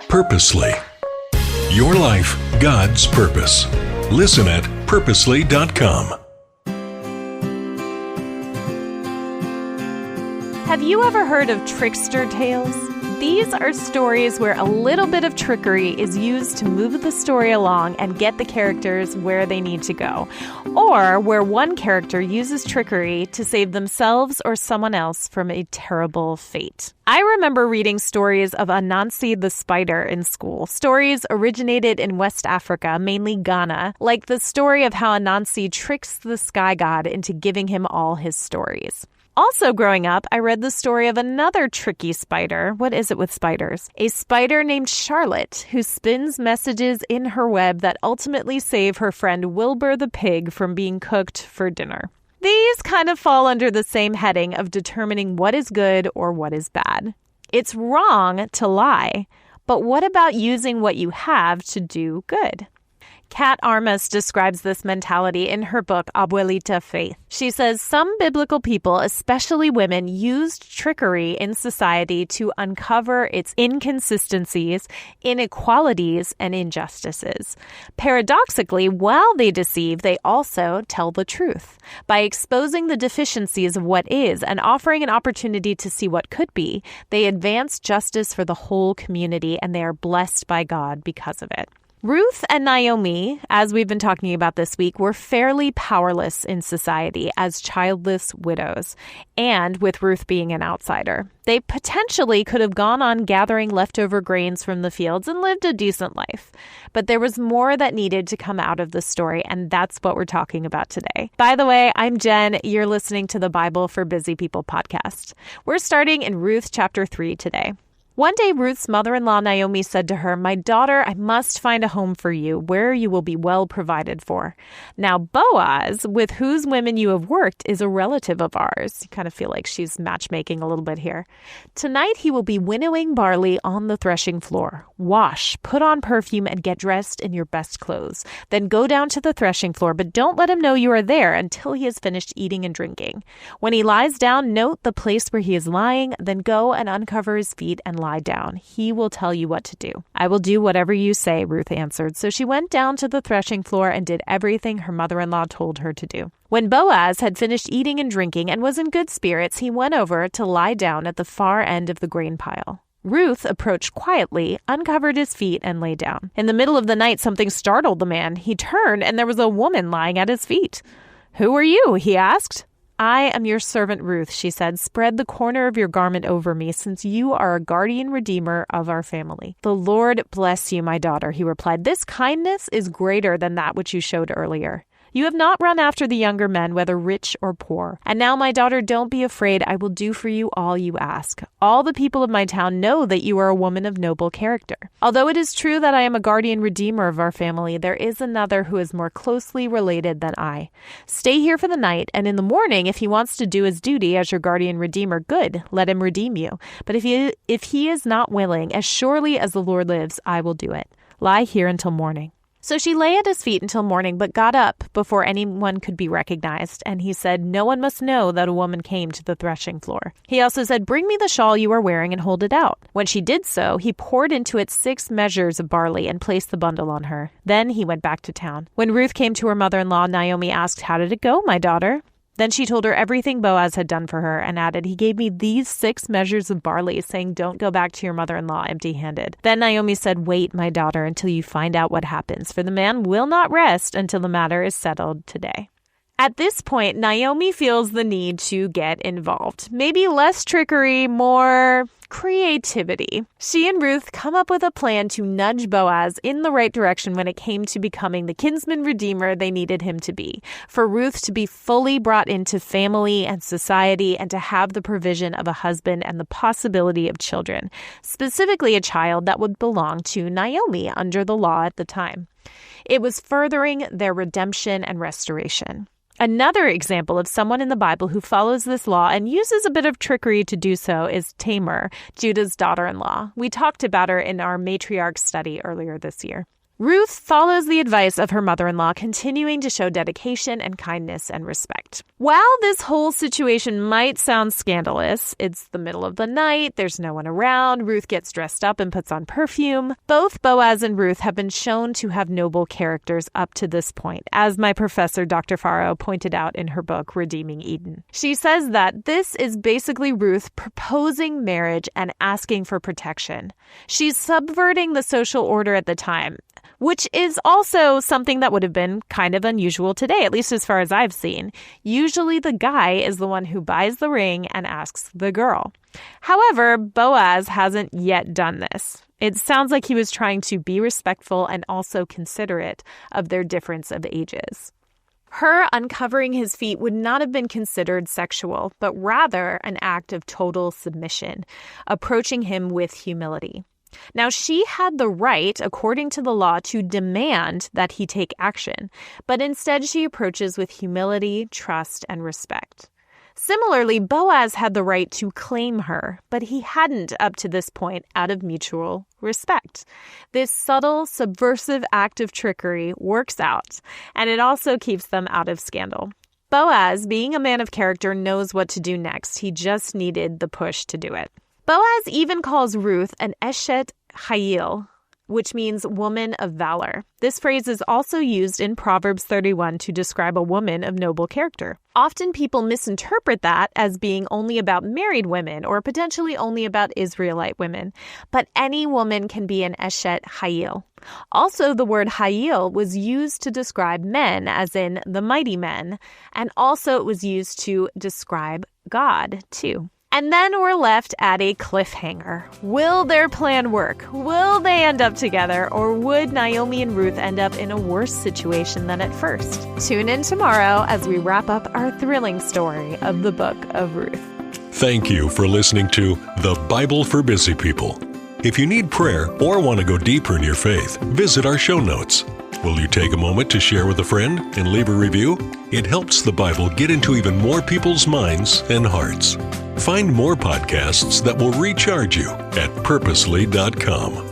Purposely. Your life, God's purpose. Listen at purposely.com. Have you ever heard of trickster tales? These are stories where a little bit of trickery is used to move the story along and get the characters where they need to go, or where one character uses trickery to save themselves or someone else from a terrible fate. I remember reading stories of Anansi the spider in school. Stories originated in West Africa, mainly Ghana, like the story of how Anansi tricks the sky god into giving him all his stories. Also growing up, I read the story of another tricky spider. What is it with spiders? A spider named Charlotte, who spins messages in her web that ultimately save her friend Wilbur the pig from being cooked for dinner. These kind of fall under the same heading of determining what is good or what is bad. It's wrong to lie, but what about using what you have to do good? Kat Armas describes this mentality in her book, Abuelita Faith. She says some biblical people, especially women, used trickery in society to uncover its inconsistencies, inequalities, and injustices. Paradoxically, while they deceive, they also tell the truth. By exposing the deficiencies of what is and offering an opportunity to see what could be, they advance justice for the whole community, and they are blessed by God because of it. Ruth and Naomi, as we've been talking about this week, were fairly powerless in society as childless widows, and with Ruth being an outsider. They potentially could have gone on gathering leftover grains from the fields and lived a decent life. But there was more that needed to come out of the story, and that's what we're talking about today. By the way, I'm Jen. You're listening to the Bible for Busy People podcast. We're starting in Ruth chapter 3 today. One day, Ruth's mother-in-law, Naomi, said to her, "My daughter, I must find a home for you where you will be well provided for." Now, Boaz, with whose women you have worked, is a relative of ours. You kind of feel like she's matchmaking a little bit here. "Tonight, he will be winnowing barley on the threshing floor. Wash, put on perfume, and get dressed in your best clothes. Then go down to the threshing floor, but don't let him know you are there until he has finished eating and drinking. When he lies down, note the place where he is lying, then go and uncover his feet and lie down. He will tell you what to do." "I will do whatever you say," Ruth answered. So she went down to the threshing floor and did everything her mother-in-law told her to do. When Boaz had finished eating and drinking and was in good spirits, he went over to lie down at the far end of the grain pile. Ruth approached quietly, uncovered his feet, and lay down. In the middle of the night, something startled the man. He turned, and there was a woman lying at his feet. "Who are you?" he asked. "I am your servant Ruth," she said. "Spread the corner of your garment over me, since you are a guardian redeemer of our family." "The Lord bless you, my daughter," he replied. "This kindness is greater than that which you showed earlier. You have not run after the younger men, whether rich or poor. And now, my daughter, don't be afraid. I will do for you all you ask. All the people of my town know that you are a woman of noble character. Although it is true that I am a guardian redeemer of our family, there is another who is more closely related than I. Stay here for the night, and in the morning, if he wants to do his duty as your guardian redeemer, good, let him redeem you. But if he is not willing, as surely as the Lord lives, I will do it. Lie here until morning." So she lay at his feet until morning, but got up before anyone could be recognized. And he said, "No one must know that a woman came to the threshing floor." He also said, "Bring me the shawl you are wearing and hold it out." When she did so, he poured into it 6 measures of barley and placed the bundle on her. Then he went back to town. When Ruth came to her mother-in-law, Naomi asked, "How did it go, my daughter?" Then she told her everything Boaz had done for her and added, "He gave me these 6 measures of barley, saying, 'Don't go back to your mother-in-law empty-handed.'" Then Naomi said, "Wait, my daughter, until you find out what happens, for the man will not rest until the matter is settled today." At this point, Naomi feels the need to get involved. Maybe less trickery, more creativity. She and Ruth come up with a plan to nudge Boaz in the right direction when it came to becoming the kinsman redeemer they needed him to be. For Ruth to be fully brought into family and society and to have the provision of a husband and the possibility of children, specifically a child that would belong to Naomi under the law at the time. It was furthering their redemption and restoration. Another example of someone in the Bible who follows this law and uses a bit of trickery to do so is Tamar, Judah's daughter-in-law. We talked about her in our matriarch study earlier this year. Ruth follows the advice of her mother-in-law, continuing to show dedication and kindness and respect. While this whole situation might sound scandalous, it's the middle of the night, there's no one around, Ruth gets dressed up and puts on perfume. Both Boaz and Ruth have been shown to have noble characters up to this point, as my professor Dr. Farrow pointed out in her book, Redeeming Eden. She says that this is basically Ruth proposing marriage and asking for protection. She's subverting the social order at the time, which is also something that would have been kind of unusual today, at least as far as I've seen. Usually the guy is the one who buys the ring and asks the girl. However, Boaz hasn't yet done this. It sounds like he was trying to be respectful and also considerate of their difference of ages. Her uncovering his feet would not have been considered sexual, but rather an act of total submission, approaching him with humility. Now, she had the right, according to the law, to demand that he take action, but instead she approaches with humility, trust, and respect. Similarly, Boaz had the right to claim her, but he hadn't up to this point out of mutual respect. This subtle, subversive act of trickery works out, and it also keeps them out of scandal. Boaz, being a man of character, knows what to do next. He just needed the push to do it. Boaz even calls Ruth an Eshet Hayil, which means woman of valor. This phrase is also used in Proverbs 31 to describe a woman of noble character. Often people misinterpret that as being only about married women or potentially only about Israelite women, but any woman can be an Eshet Hayil. Also, the word Hayil was used to describe men, as in the mighty men, and also it was used to describe God, too. And then we're left at a cliffhanger. Will their plan work? Will they end up together? Or would Naomi and Ruth end up in a worse situation than at first? Tune in tomorrow as we wrap up our thrilling story of the book of Ruth. Thank you for listening to The Bible for Busy People. If you need prayer or want to go deeper in your faith, visit our show notes. Will you take a moment to share with a friend and leave a review? It helps the Bible get into even more people's minds and hearts. Find more podcasts that will recharge you at purposely.com.